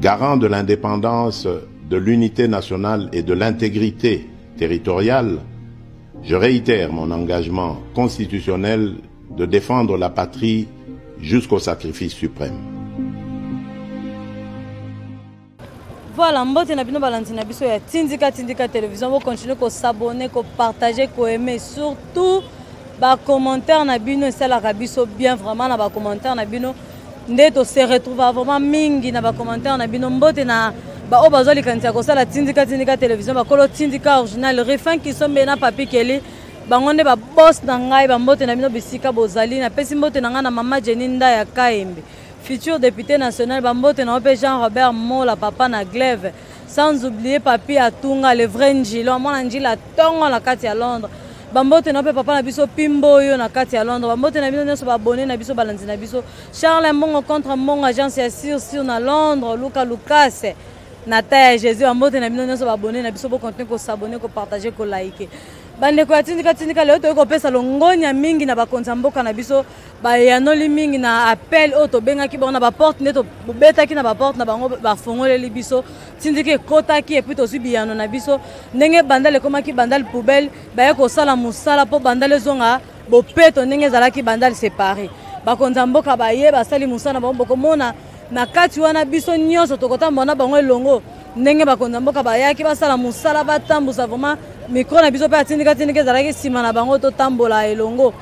garant de l'indépendance, de l'unité nationale et de l'intégrité territoriale, je réitère mon engagement constitutionnel de défendre la patrie jusqu'au sacrifice suprême. Voilà, mbote na bino balanti na biso ya Tindika télévision, vous continuez à s'abonner, à partager, à aimer, surtout ba commentaire na bino c'est la biso bien vraiment na ba commentaire na bino ndeto se retrouve vraiment mingi na ba commentaire na bino mbote na ba obazoli kantia ko sala Tindika télévision ba kolo Tindika original refin qui sont bena papi keli bangonde ba boss na ngai ba mbote na bino bisika bozali na pesi mbote na ngana mama Jeninda ya Kaembe futur député national Bambote na Jean-Robert Mola papa na Glaive sans oublier papi Atunga le vrai Njilo mwana Njila tongo na kati ya Londres Bambote na papa na biso Pimbo yo na kati ya Londres Bambote na biso nyoso babone na biso balanzi na biso Charles Mbongo contre Mbongo agence ya sur na Londres Luka Lucas na taille Jésus Bambote na biso nyoso babone na biso bo continuer ko s'abonner ko partager ko liker bande ko Tindika leo to ko pesa longonya mingi na bakonza mboka na biso ba yanoli mingi na appel auto benga ki bona ba porte neto beta ki na ba porte na bango ba fongoleli biso Tindika kota ki et puis to subiyano na biso ndenge bandale koma ki bandale poubelle ba ya ko sala musala po bandale zonga bo peto ndenge zalaki bandale séparé bakonza mboka ba ye ba sali musala ba mboko mona na kati wana biso nyoso to kota mbona bango elongo ndenge bakonza mboka ba ya ki ba sala musala ba tambusa vraiment micro na biso pa Tindika zalaki sima na bango to tambola elongo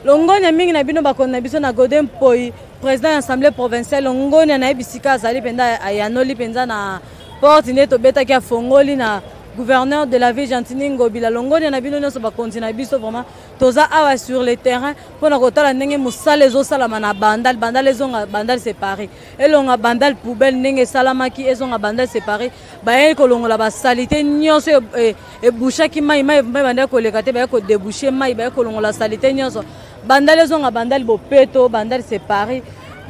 longonya mingi na bino bakon na biso na Godin Poi président de l'Assemblée provinciale longonya na ebisika azali penda ayanoli penza na porte neto beta ki afongoli na gouverneur de la ville Gentini Ngobila longonya na bino nyonso bakonzi na biso vraiment toza awa sur le terrain pona kotala ndenge musala ezosala na bandal ezonga bandal séparé elonga bandal poubelle ndenge salamaki ezonga bandal séparé baye kolongola ba salité nyonso e bouchaki mai banda koleka te baye ko déboucher mai baye kolongola salité nyonso bandal ezonga bandal bopeto bandal séparé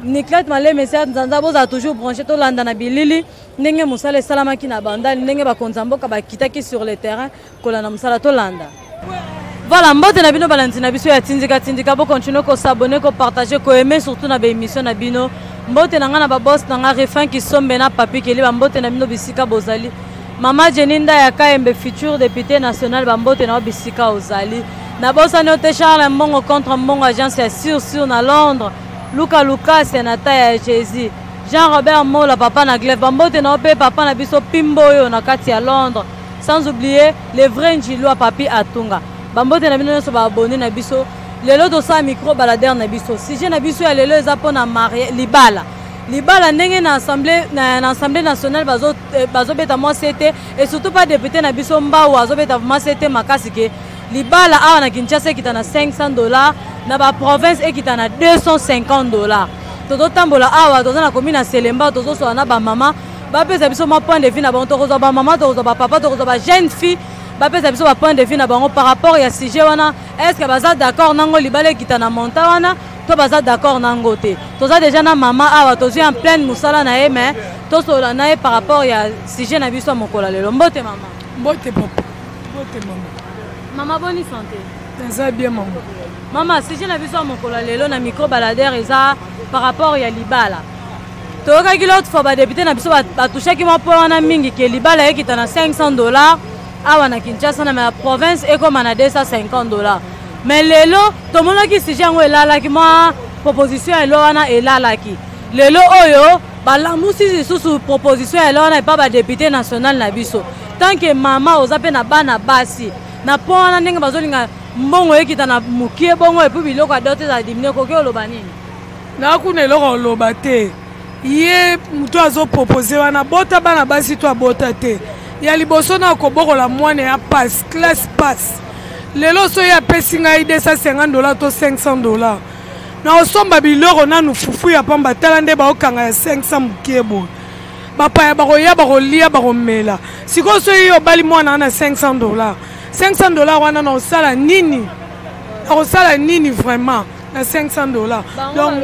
Niklat Malé message nzanza boza toujours branché to landa na bilili ndenge musala salamaki na bandal ndenge bakonza mboka bakitaki sur le terrain kolana musala to landa. Voilà, mbote na bino balanti na biso ya Tindika bo continuer ko s'abonner ko partager ko aimer surtout na ba émission na bino mbote na ngana ba boss na nga refin qui sombe na papi keli ba mbote na bino bisika bozali mama Jeninda ya Kaembe futur député national ba mbote na bisika ozali na bossa no te Charles Mbongo contre Mbongo agence ya sur na Londres Luka Lucas na taille Jésus Jean-Robert Mola papa na Glaive bambote na pe papa na biso Pimbo yo na kati ya Londres sans oublier le vrai Njilo papi Atunga bambote na bino so ba abonné na biso lelo to sa micro balader na biso si je na biso ya lelo eza pona marié libala ndenge na assemblée nationale bazo beta moi c'était et surtout pas député na biso Mbao azo beta moi c'était makasi ke libala awa na Kinshasa kita na $500 na ba province ekita na $250 toto tambola awa toza na commune na Selemba tozo so na ba mama ba pesa biso ma point de vue na bango tozo ba mama tozo ba papa tozo ba jeune fille ba pesa biso ba point de vue na bango par rapport ya sujet wana est-ce que baza d'accord nango libala ekita na monta wana to baza d'accord nango te toza déjà na mama awa tozo en pleine musala na ye mais to so na ye par rapport ya sujet na biso mokola lelo mbote mama mbote papa mbote mama boni santé ça bien maman Maman, si je n'ai vu ça mon collègue, na micro balader et ça par rapport à libala. Toka ki l'autre fois ba député na biso ba toucher ki mo po wana mingi ke libala e kitana $500 awa na Kinshasa na ma province e comme na $250. Mais lelo to mona ki si jango elala ki mo proposition elo wana elala ki. Lelo oyo ba lamusi susu proposition elo wana e pa ba député national na biso. Tant que mama ozape na bana basi na po wana ndenge bazolinga mbongo ekita na mukie bongo epu biloko adote za dimine koke oloba nini na kuna eloko oloba te ye mutu azo proposer wana bota bana basi to abota te ya liboso na kobokola mwana ya pass class pass lelo so ya pesi ngai $250 to $500 na osomba biloko nanu fufu ya pamba tala nde baokanga ya 500 mukie bo bapaya bakoya bakolia bakomela sikoyo so yo bali mwana na $500 $500 wana na osala nini vraiment na $500 donc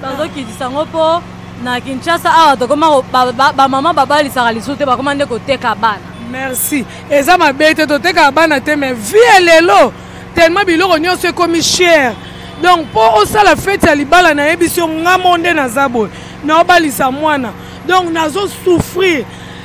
bazo ki disango po na Kinshasa awa to koma ba mama babali saka lisute ba komande ko teka bana merci eza mabete to teka bana te mais vie lelo tellement biloko nyonso ekomi cher donc po osala fête ya libala na ebiso ngamonde na zabo na obalisa mwana donc nazo souffrir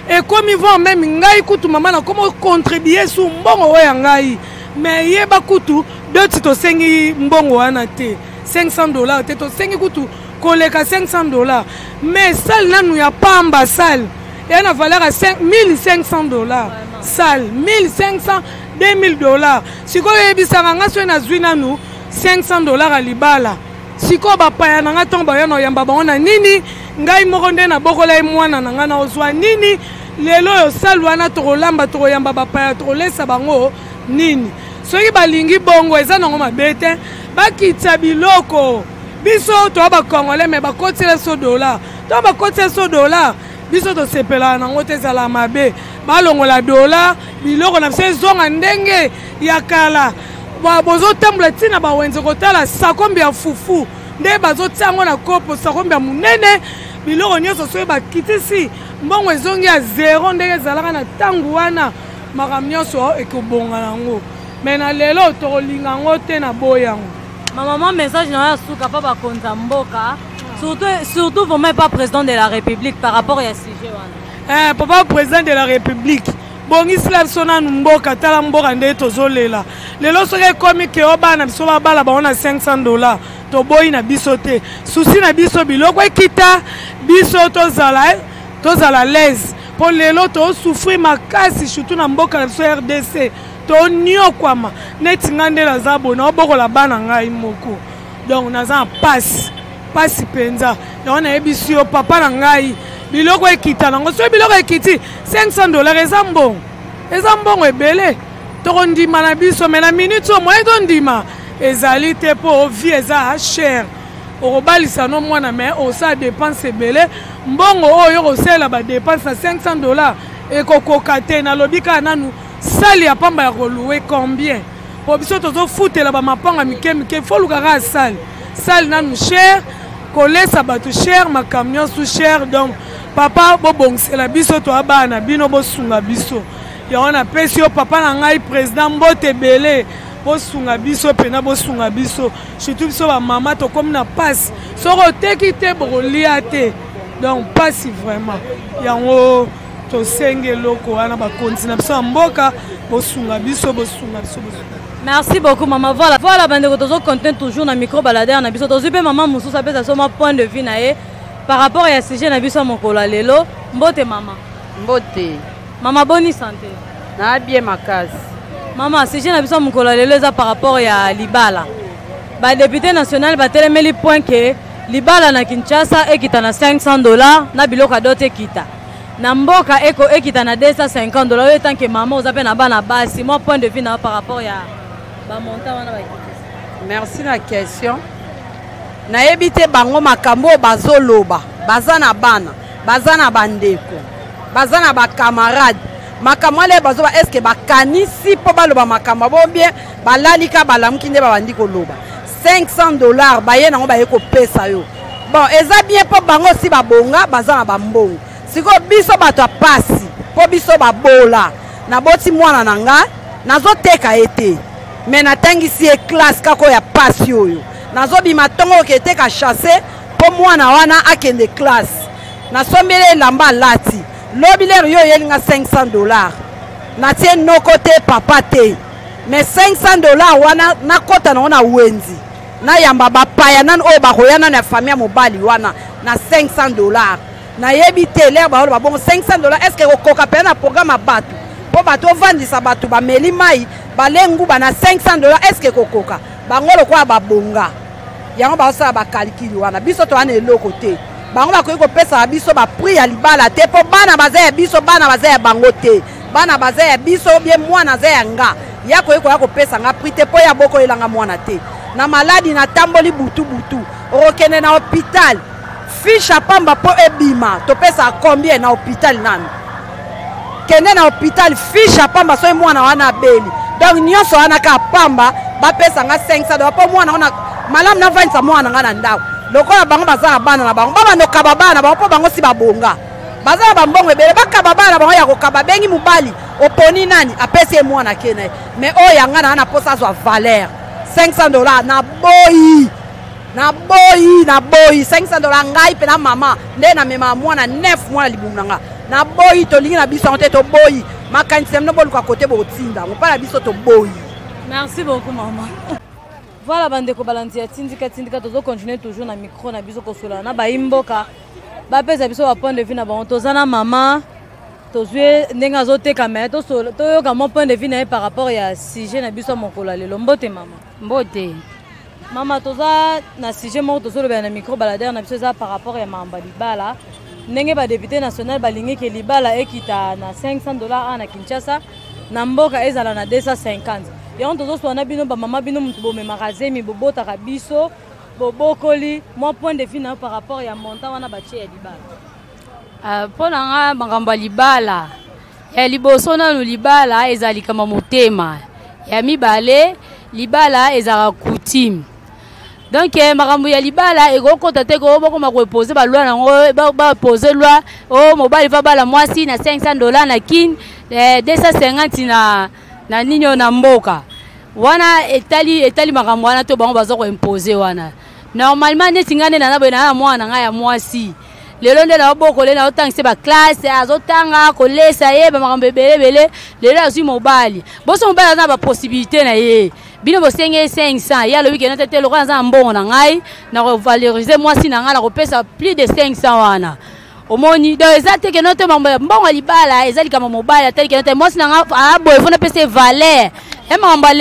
et comme ils vont même ngai kutu mama na comment contribuer sur mbongo oya ngai mais yeba kutu deux tito sengi mbongo wana te $500 te to sengi kutu koleka $500 mais salle nanu ya pamba salle et na valeur à $1,500 salle $1,500 $2,000 siko yebisanga ngaso na zwina nu $500 à libala siko bapaya na nga tomba yo no yamba bango na nini ngai moko nde na bokola mwana na nga na ozwa nini lelo yo salwana tokolamba tokoyamba bapaya tokolesa bango nini soki balingi bongo eza nango mabete bakitsa biloko biso to ba congolais mais bakotela $100 to bakotela $100 biso to sepela nango te zala mabe balongola $, biloko na biso zonga ndenge ya kala bozo tambula tina ba wenze kotala sakombi ya fufu nde bazo tsango na kopo sakombi ya munene biloko nyonso so bakitisi mbongo ezongi ya 0 ndenge zalaka na tangu wana makambo nyonso ekobonga nango mais na lelo tokolinga ngo te na boyango maman message na ya suka pa bakonza mboka surtout vraiment pas président de la République par rapport à sujet wana papa président de la République bongisila biso nanu mboka tala mboka nde tozolela lelo soki ekomi ke obana biso babala bango na $500 toboyi na biso te susi na biso biloko ekita biso tozala lese mpo lelo tosouffrir makasi surtout na mboka na biso RDC toniokwama neti nga nde naza bona obokola bana ngai moko donc naza na pasi mpenza yango nayebisi yo papa na ngai biloko ekita nango soki biloko ekiti $500 eza mbongo ebele tokondima na biso me na minute o moye tondima ezali te mpo vie eza cher okobalisa no mwana me osala dépense ebele mbongo oyo kosalela badepense na $500 ekokoka te nalobi kaka nanu sali ya pamba ya koluwe combien po biso tozofutela bamapanga mike fo lukaka sali nanu cher kolesa bato cher makambo nyonso cher donc papa bobongisela biso to abana bino bosunga biso yango napesi yo papa na ngai président mbote ebele bosunga biso pena bosunga biso surtout biso bamama tokomi na pasi soko oteki te bokolia te donc pasi vraiment yango tosengi eloko wana bakonzi na biso ya mboka bosunga biso. Merci beaucoup maman. Voilà bandeko tozo continuer toujours na micro balader na biso tozo pe maman mususa pesa soma point de vue na ye par rapport à sujet na biso mokola lelo mbote mama. Mbote. Mama boni santé. Na bien makasi. Mama sujet na biso mokola lelo za par rapport ya libala. Ba député national ba telemeli point que libala na Kinshasa ekita na $500 na biloko dote kita. Na mboka eko ekita na $250 tant que maman ozape na bana basi moi point de vue na par rapport ya ba monta wana ba. Merci la question. Na yebite bango makambo bazoloba bazana bana bazana bandeko bazana ba camarade makambo le bazoba est-ce que bakanisi po baloba makambo bo bien balalika balamuki nde babandi koloba $500 baye nango baye ko pesa yo bon eza bien po bango si babonga bazana bambongo siko biso bato apasi po biso babola na boti mwana nanga nazoteka ete mais natangisi e classe kako ya pasi oyo nazobima tongo kete ka chasser po mwana wana akende classe nasombele lamba lati lobilero yo yelinga $500 natie no côté papa te mais $500 wana nakota na wenzi na yamba bapaya nan o bakoyana na famille mobali wana na $500 na yebite l'air ba bon $500 est-ce que okoka pe na programme batu po bato vandisa batu ba meli mai balengu bana $500 est-ce que kokoka bangolo kwa babonga yango ba sa ba calcul wana biso to ana eloko te bango ba ko pesa biso ba prix ya libala te po bana bazaya biso bana bazaya bango te bana bazaya biso bien mwana zaya nga yako yako pesa nga prix te po ya boko elanga mwana te na maladi na tamboli butu okene na hôpital fiche pamba po ebima to pesa combien na hôpital nani kene na hôpital fiche pamba so mwana wana beli donc nyonso wana ka pamba ba pesa nga $500 po mwana wana malamu na vanisa mwana nga na ndako lokola bango bazala bana na bango baba no kababana bango po bango si babonga bazala bambongo ebele bakababana bango ya kokaba bengi mubali oponi nani apesi mwana kene mais o yanga na posa zo valeur $500 na boyi na boyi 500 dollars ngai pe na mama nde na mema mwana 9 mois libumu nanga na boyi tolingi na biso te to boyi makanisi mno boluka kote botinda mopa na biso to boyi. Merci beaucoup maman. Voilà bandeko balanzi ya tindika tozo continuer toujours na micro na biso kosola na baimboka ba pesa biso ba point de vue na ba tozana mama tozwe ndenga azoteka mais toyoka mon point de vue na par rapport ya sujet na biso mokola lelo mbote mama. Mbote mama toza na sujet moko tozoloba na micro baladaire na biso za par rapport ya mamba libala ndenge ba député national balingi ke libala ekita na $500 na Kinshasa na mboka ezala na 250. Yango tozoswana bino ba mama bino mutu bomemaka zemi bobotaka biso bobokoli mon point de vue na par rapport ya montant wana batie ya libala. Pona nga makambo libala ya liboso nanu libala ezali kama motema ya mibale libala ezala coutume. Donc makambo ya libala ekokota te ko bokoma ko poser ba loi nango ba poser loi o mobile va bala mwasi na $500 na kin 250 na ninyo na mboka wana etali makambo wana to bango bazo ko imposer wana normalement neti ngane na nabo na mwana nga ya mwasi lelo nde na boko le na otangise ba classe azotanga kolesa ye ba makambo belebele lelo azui mobile boso mobile na ba possibilité na ye bino bosenge 500 ya lobi ke na tete lokana za mbongo na ngai na ko valoriser mwasi na nga na ko pesa plus de 500 wana omoni do ezate ke note mbongo libala ezali kama mobile atali ke note mwasi na nga aboye fona pesa valeur emamba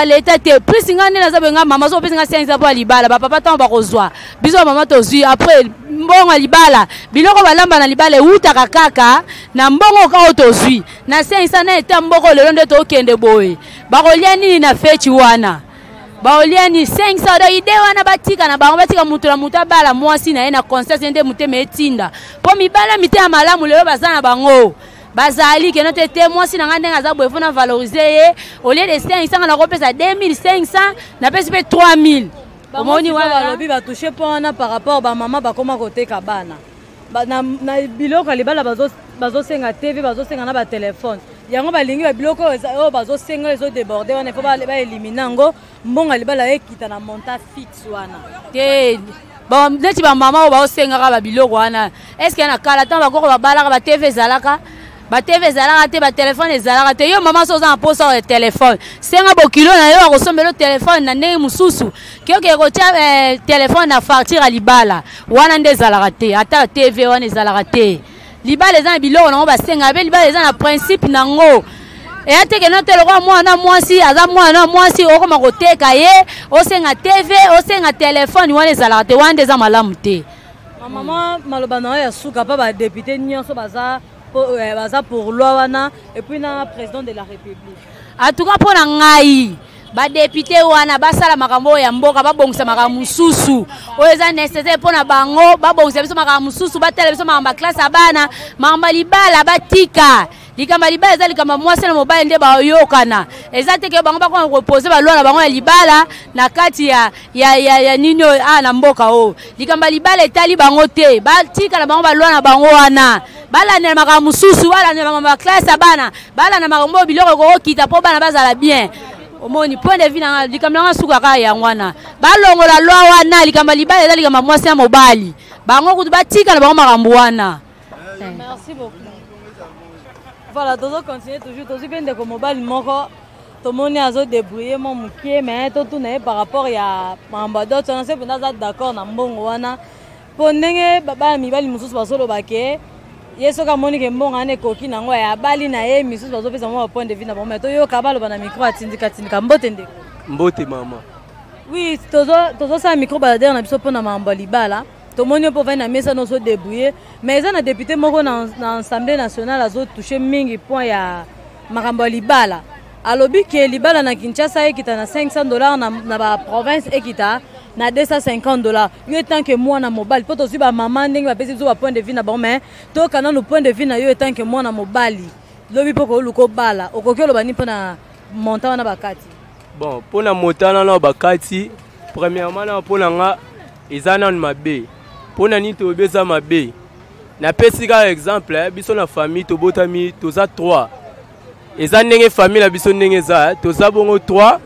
leta te plus ngane na zabe nga mama so pesa nga 500 pour libala ba papa tan ba kozwa biso mama to zui après mbongo libala biloko balamba na libala utaka kaka na mbongo ka to zui na 500 na eta mboko lelo nde to kende boye ba kolia nini na fechi wana ba olia ni 500 do ide wana batika na bango batika mutu na mutu bala mwasi na ye na concert nde mutema etinda po mibala mitema malamu lelo bazana bango bazali ke note te mwasi na ngande ngaza boye fona valoriser ye au lieu de 500 na kopesa 2500 na pesi pe 3000 omoni wana balobi ba toucher pona par rapport ba mama ba koma koteka bana na biloko libala bazosenga TV bazosenga na ba téléphone yango balingi ba biloko o bazosenga ezo déborder wana faut ba éliminer ngo mbonga libala ekita na montant fixe wana te bon neti ba mama o bazosenga ba biloko wana est-ce que na kala tant ba ko ba balaka ba TV zalaka ba TV zalaka te ba téléphone zalaka te yo mama so za posa o téléphone senga bo kilo na yo ko sombelo téléphone na ndenge mususu kio ke ko tia téléphone na facture libala wana nde zalaka te ata TV wana zalaka te libala za biloko na ba senga be libala za na principe nango e ate ke no te lokwa mwana mwasi aza mwana mwasi okoma koteka ye osenga TV osenga téléphone wana zalaka te wana nde za malamu te mama maloba na ya suka pa ba député nyonso baza pour loi wana et puis na président de la République. En tout cas pour ngai ba député wana basala makambo ya mboka babongisa makambo mususu oyo eza nécessaire pona bango babongisa biso makambo mususu batela biso makambo classe abana makambo libala batika likamba libala eza likamba mwasi na mobile nde bayokana eza te ke bango bakona reposer ba loi na bango ya libala na kati ya nino na mboka o likamba libala etali bango te batika na bango ba loi na bango wana bala na makambo mususu bala na makambo classe abana bala na makambo biloko ko kita po bana bazala bien omoni point de vue na likamba nga suka ka ya ngwana balongo la loi wana likamba libala eza likamba mwasi ya mobali bango kutu batika na bango makambo wana. Merci beaucoup. Voilà, tous continuer toujours tous bien de mobile moko tout monde a zo débrouiller mon mukie mais tout tourner par rapport ya mamba d'autres on sait peut-être d'accord na mbongo wana pondenge baba mibali mususu basolo bake yeso ka moni ke mbongo ane koki nango ya bali na ye misusu bazo pesa mo point de vue na bombe to yo kabalo bana micro atindika mbote ndeko mbote mama oui tozo sa micro baladere na biso pona mamba libala tout le monde peut venir à mesa no so débrouiller mais ils ont un député moko na Assemblée nationale azo toucher mingi point ya makambo libala alobi ke libala na Kinshasa ekita na $500 na ba province ekita na $250 yo tant que moi na mobile poto si ba maman ndenge ba pesi zo ba point de vue na bon mais to kana no point de vue na yo tant que moi na mobile lobi poko luko bala okoki lo bani pona montant na bakati bon pona montant na bakati premièrement na pona nga ezana mabe pona ni to beza mabe na pesi ka exemple biso na famille to botami to za 3 eza ndenge famille la biso ndenge za to za bongo 3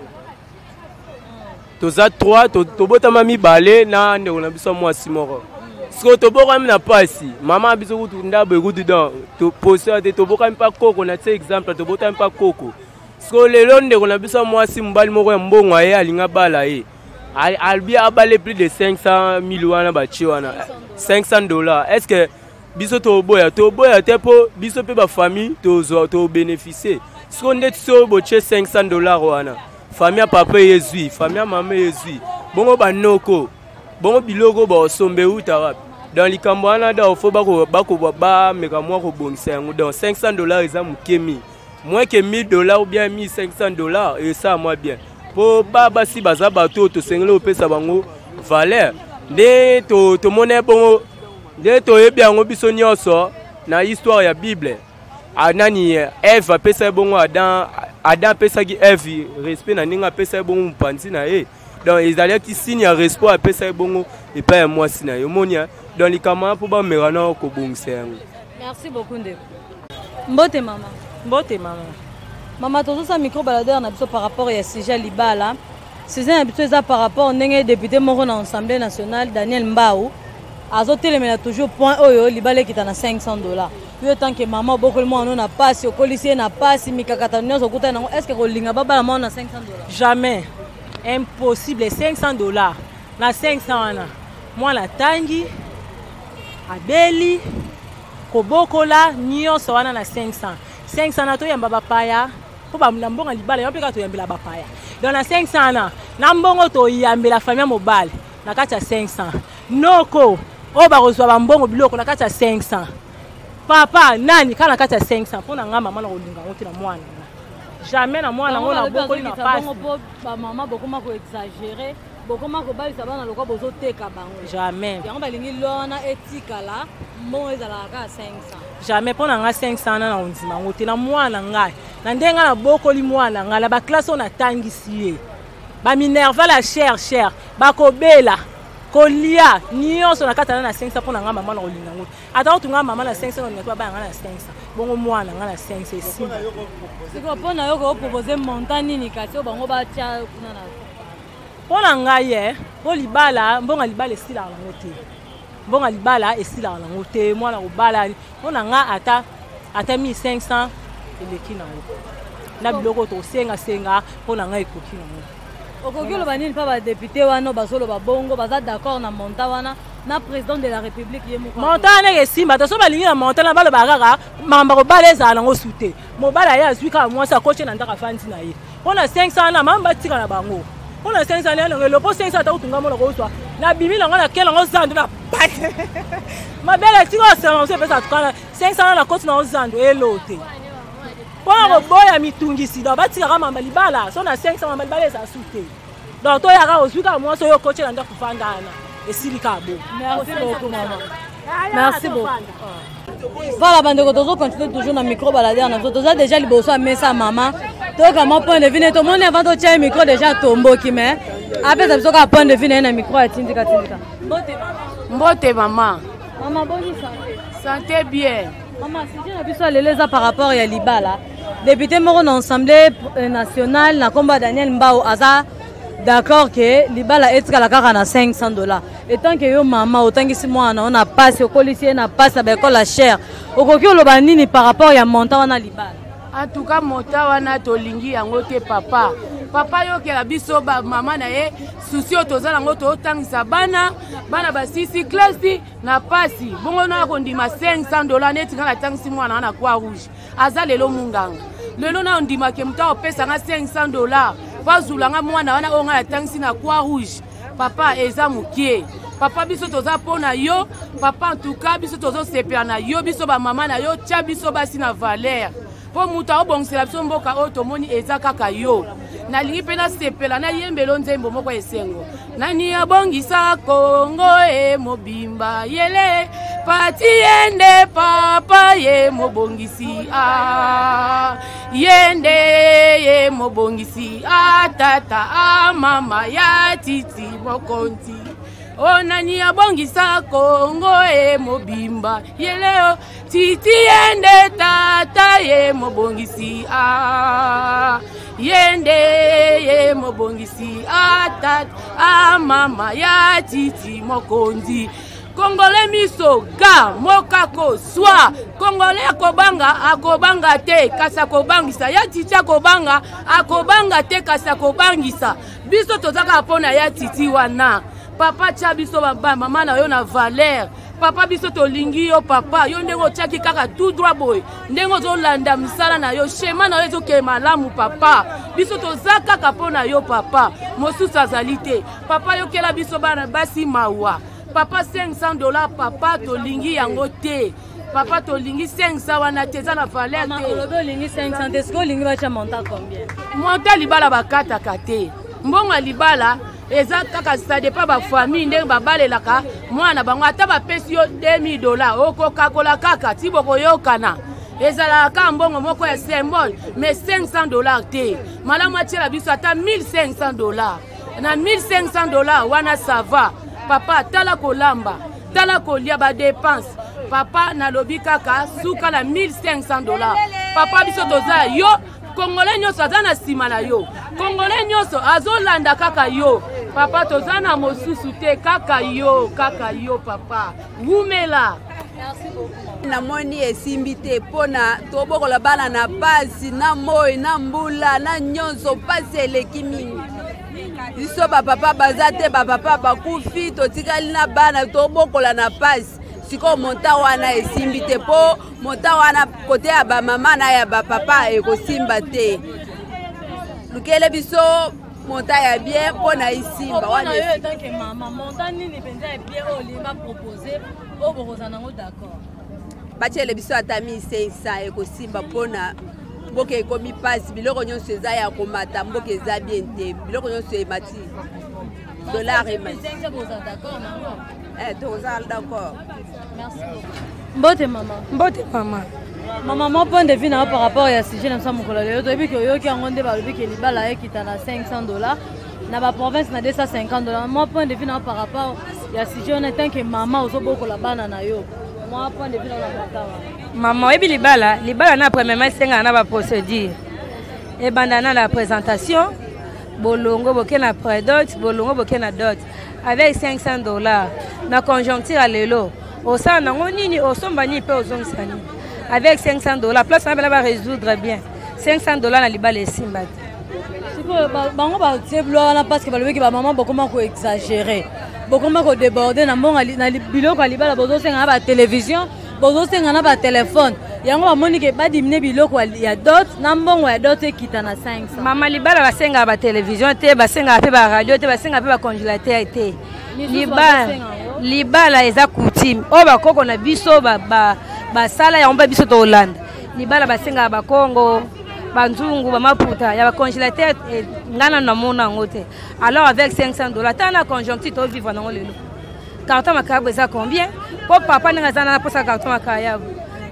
toza 3 tobotama mibale na ndeko na biso mwasi moko siko tobokami na pasi mama biso kutu ndabo ekutu don toposa te tobokami mpa koko na tie exemple tobotami mpa koko siko lelo ndeko na biso mwasi mobali moko ya mbongo ye alinga bala ye albi abale plus de 500,000 wana batie wana $500. Est-ce que biso toboya te po biso pe ba famille to bénéficier siko ndeti so botie $500 wana famille ya papa yezui famille ya mama yezui bongo banoko bongo biloko ba sombe utara dans likambo wana da ofo ba meka mwa ko bongisa yango dans $500 eza mukemi moins que $1,000 ou bien $1,500 et ça moi bien po baba si baza bato to sengele opesa bango valeur nde to mona bongo nde to yebi yango biso nyonso na histoire ya Bible anani Eve apesa bongo Adam pesaki Eve respect na ninga apesa bongo mpanzi na ye donc ezali ki signe ya respect apesa bongo et pas ya mwasi na yo monia dans les camarades pour ba merana ko bongisa yango. Merci beaucoup ndeko. Mbote mama. Mbote mama. Mama tozo sa micro baladeur na biso par rapport ya sujet libala. Sujet na biso eza par rapport ndenge député moko na Assemblée nationale Daniel Mbao azotelemela toujours point oyo libala kita na $500. Yo tant que maman bokolimo on na passe okolisi na passe mikakata nyonso kuta nango est-ce que kolinga baba mama na $500? Jamais. Impossible. $500 na 500 wana. Moi la tangi abeli kobokola nyonso wana na 500 na to yamba bapaya po ba mbongo libala yo peka to yambela bapaya donc na 500 na mbongo to yambela famille mobile na kati ya 500 noko o ba kozwa ba mbongo biloko na kati ya 500 papa nani kana kati ya 500 pona nga mama na kolinga ngote na mwana jamais na mwana ngona bokoli na passe ba mama bokoma ko exagérer bokoma ko balisa bana lokwa bozo teka bango jamais yango balingi lona etikala mbongo ezala ka 500 jamais pona nga 500 na ondima ngote na mwana ngai na ndenga na bokoli mwana ngala ba classe on atangisi ye ba minerva la cher bakobela kolia nyonso na katana na 500 pona nga mama na kolinga ngote ata otunga mama na 500 on ngatwa ba nga na 500 bongo mwana nga na 500 siko pona yo ko proposer montant nini kasi bango ba tia kuna na pona ngai ye po libala mbonga libala esila la ngote mbonga libala esila la ngote mwana kobala pona nga ata 1500 eleki nango na biloko to senga pona nga ekoki nango okokilo banini pa ba député wana bazolo ba bongo baza d'accord na montant wana na président de la république yemoko montant na esimba to so balingi na montant na balo bakaka mamba ko baleza nango sute mobala ya zwika mwasi akoche na ndaka fanti na ye pona 500 na mamba tika na bango pona 500 na le po 500 ta utunga mona ko swa na bimi na ngona kela ngo zando na pate mabele tiko salon se pesa tukana 500 na koti na zando elote pona ko boya mitungisi da batika kama mamba libala so na 500 mamba libala sa sute donc to ya ka ozwika mwasi yo koche na ndaka fandana esirika bo merci beaucoup maman merci beaucoup voilà bandeko tozo continuer toujours na micro baladeur na toza déjà liboso a mesa mama toka mon point de vue to monde avant to tia micro déjà tomboki mais après ça ka point de vue na micro atindika Mbote maman bonne santé bien maman si na biso leleza par rapport ya libala député moko na Assemblée nationale na komba Daniel Mbao aza d'accord que libala etikala kaka na $500 et tant que yo mama otangisi mwana on a passe okolisi na passe ba école cher okoki oloba nini par rapport ya montant wana libala en tout cas montant wana tolingi yango te papa yo ke la biso ba mama na ye souci otozala ngo to otangisa bana ba 6 classe na pasi bongo na kondima $500 neti ngala tangisi mwana na kwa rouge azalelo munganga lelo na ondima ke muta opesa nga $500 bazulanga mwana wana onga atangisi na kwa rouge papa eza mukie papa biso toza pona yo papa en tout cas biso tozo sepela na yo biso ba mama na yo tia biso basi na valeur po muta obongisela biso mboka o tomoni eza kaka yo nalingi pe na sepela na yembelo nzembo moko esengo nani abongisa Kongo mobimba yele pati yende papa ye mobongisi yende ye mobongisi tata mama ya titi mokonti nani abongisa Kongo mobimba yeleo titi yende tata ye mobongisi yende ye mobongisi atat amama ya titi mokonzi Congolais miso ga mokako swa Congolais akobanga te kasa kobangisa ya titi akobanga te kasa kobangisa biso tozaka pona ya titi wana papa tia biso mama na yo na valeur papa biso tolingi yo papa yo ndengo tiaki kaka tout droit boy ndengo zolanda misala na yo shema na yo ezoke malamu papa biso toza kaka pona yo papa mosusu azali te papa yokela biso bana basi mawa papa $500 papa tolingi yango te papa tolingi 500 wana te za na valeur te tolingi 500 est-ce que olingi bacha monta combien monta libala bakataka te mbongo libala eza kaka ça dépend ba famille ndenge babalelaka mwana bango ata bapesi yo $2000 okokakola kaka ti bokoyokana ezalaka mbongo moko ya symbole mais $500 te malamu atiela biso ata $1500 na $1500 wana ça va papa tala kolamba tala kolia ba dépense papa nalobi kaka suka na $1500 papa biso toza yo Congolais nyoso aza na sima na yo Congolais nyoso azolanda kaka yo papa toza na mosusu te kaka yo papa wumela namoni esimbi te pona tobokola bana na pasi na moi na mbula na nyonso pasi eleki mingi biso bapapa baza te bapapa bakufi totikali na bana tobokola na pasi siko monta wana esimbi te po monta wana kote ya bamama na ya bapapa ekosimba te lukele biso monta ya bien pona isimba wana yo tant que maman monta nini penza ya bien olinga proposer obokoza nango d'accord bachele biso ata 1500 ekosimba pona mboka ekomi pasi biloko nyonso eza ya komata mboka eza bien te biloko nyonso emati dollar emati toza d'accord merci beaucoup mbote mama Maman, mon point de vue par rapport à ce sujet, nous mokolo lelo toyebi ke oyoki yango nde balobi ke libala ekita na $500 na ba province na $250. Mon point de vue par rapport à ce sujet, on est tant que maman ozobokola bana na yo. Mon point de vue na matawa. Maman oyebi libala na premièrement senga na ba procédure et bandana la présentation bolongo bokena prédot bolongo bokena dot avec $500 na conjoncture à lelo osana nango nini osomba ni pe ozongisani avec $500 place on va résoudre bien $500 na libala esimba bango ba teblo wana parce que balobi ke ba maman bokoma ko exagérer bokoma ko déborder na mbonga na biloko ya libala bozo senga ba télévision bozo senga na ba téléphone yango bamoni ke badimine biloko ya dot na mbongo ya dot ekita na 500 mama libala basenga ba télévision te basenga pe ba radio te basenga pe ba congélateur te libala eza coutume o bakoko na biso basala ya omba biso to Hollande libala basenga ba Congo banzungu ba maputa ya ba congélateur ngana na mona ngote alors avec $500 tana conjoncture to vivre na ngolelo carton makabo eza combien po papa ninga zana na posa carton makaya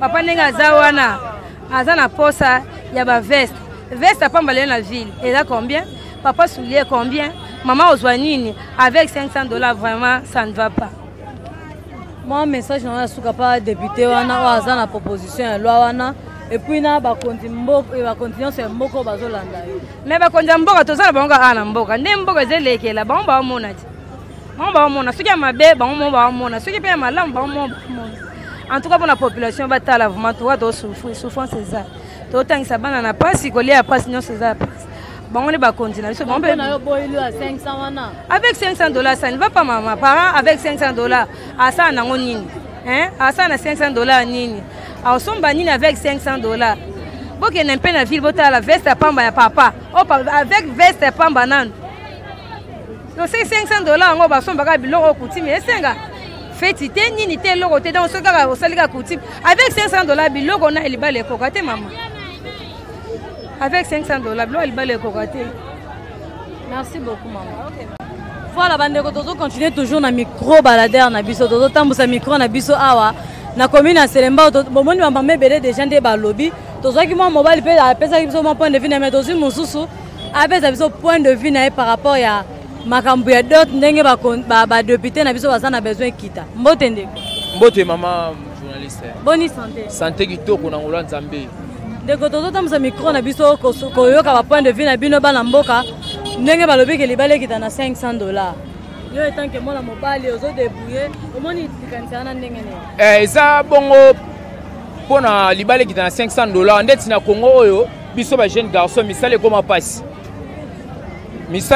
papa ninga za wana azana posa ya ba veste pamba le na ville eza combien papa soulier combien maman ozwanini avec $500 vraiment ça ne va pas. Moi message na suka pa député wana waza na proposition ya loi wana et puis na ba continuer c'est mboko bazolanda yo mais ba konja mboka tozala bango ana mboka nde mboka zelekela bango ba mona ti bango ba mona soki ya mabe bango ba mona soki pe malamu bango mona en tout cas pour la population batala vraiment to souffrance c'est ça to tangisa bana na pasi kolia pasi nyonso ça bango ne ba continuer so bango na yo boilo à 500 wana avec $500 ça ne va pas maman parent avec $500 asa nango nini asa na $500 nini asomba nini avec $500 boke na mpe na ville botala veste ya pamba ya papa avec veste ya pamba nanu donc c'est $500 ngo basombaka biloko coutume esenga feti te nini te loko te donc sokaka osalika coutume avec $500 biloko na elibala ekoka te mama avec $500 biloko elibala ekoka te. Merci beaucoup maman. Voilà bandeko tozo continuer toujours na micro baladeur na biso tozo tambusa micro na biso awa na commune à Selemba bomoni mama mebele déjà nde balobi tozaki mo mobile pe apesa biso mo point de vue na mais tozi mususu apesa biso point de vue na par rapport ya makambu ya dot ndenge ba député na biso bazana besoin kita mbote ndeko mbote mama journaliste bonne santé santé kitoko na ngolo nzambe ndeko tozotambusa micro na biso koyoka ba point de vue na bino bana mboka ndenge balobi ke libala ekita na $500 yo etanke mwana mobali ozodebrouye omoni likanisa na ndenge nini eza bongo mpona libala ekita na $500 ndeti na Congo oyo biso ba jeune garçon misala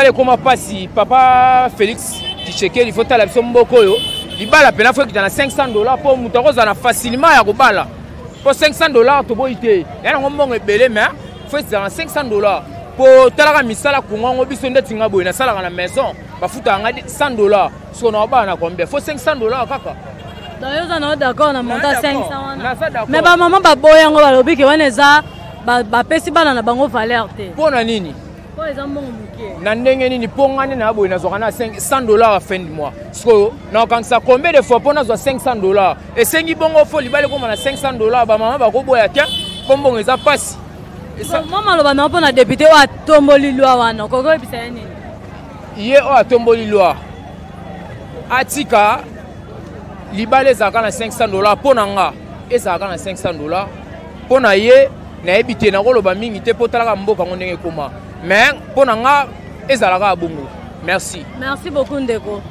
ekoma pasi papa Félix Tshisekedi faut tala biso mboko oyo libala pena fo ekita na $500 mpo moto akozala na facilement ya kobala po $500 toboyi te ya nango mbongo ebele mais fo ezala na $500 po talaka misala kungongo biso ndeti nga boye nasalaka na maison bafutaka nga $100 siko na obala na combien fo $500 kaka dayoza na d'accord na monta 500 wana mais bamama baboya yango balobi ke wana eza bapesi bana na bango valeur te mpo na nini po eza mbongo mokie na ndenge nini mpo ngani na boye nazwaka na $100 à fin du mois sikoyo nakokangisa combien de fois mpo nazwa $500 esengi bongo fo libala ekoma na $500 bamama bakoboya te mpo mbongo eza pasi mwa maloba na mpo na député oyo atomboli lwa wana okoki oyebisa ye nini ye oyo atomboli lwa atika libala ezalaka na $500 mpo na nga ezalaka na $500 mpo na ye nayebi te nakoloba mingi te mpo talaka mboka ngo ndenge ekoma mais mpo na nga ezalaka ya bongo merci beaucoup ndeko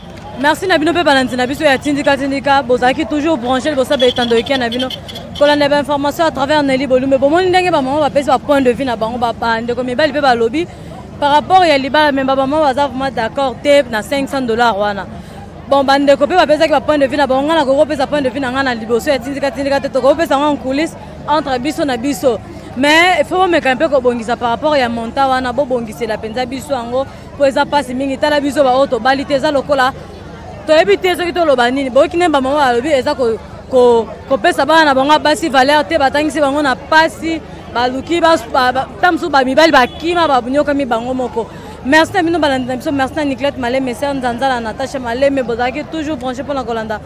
merci na bino mpe balandi na biso ya tindika bozalaki toujours branché libosa baetando ekia na bino kolanda bainformation à travers Nelly Bolumbe bomoni ndenge bamama bapesi bapoint de vue na bango bandeko mibali mpe balobi par rapport ya libala me bamama baza vraiment d'accord te na $500 wana bon bandeko mpe bapesaki bapoint de vue na bango nga na kokopesa point de vue na nga na liboso ya tindika te tokopesa ngo en coulisse entre biso na biso mais il faut bomeka mpe kobongisa par rapport ya monta wana bobongisela mpenza biso yango mpo eza mpasi mingi tala biso baoyo tobali te eza lokola toyebi te soki toloba nini boyoki nde bamama balobi eza kopesa bana na bango basi valeur te batangisi bango na pasi baluki ta mosusu bamibali bakima banyokami bango moko merci na bino balandi na biso merci na Niclette Maleme ser Nzanzala Natasha Maleme bozalaki toujours branché mpona kolanda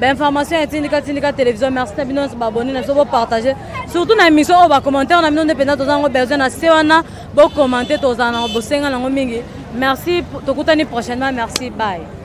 bainformation ya tindika télévision merci na bino babone na biso bopartage surtout na émission oyo bacommentaire na bino nde mpenza toza yango besoin na se wana bocommante tozala na bosenga nango mingi merci tokutani prochainement merci bye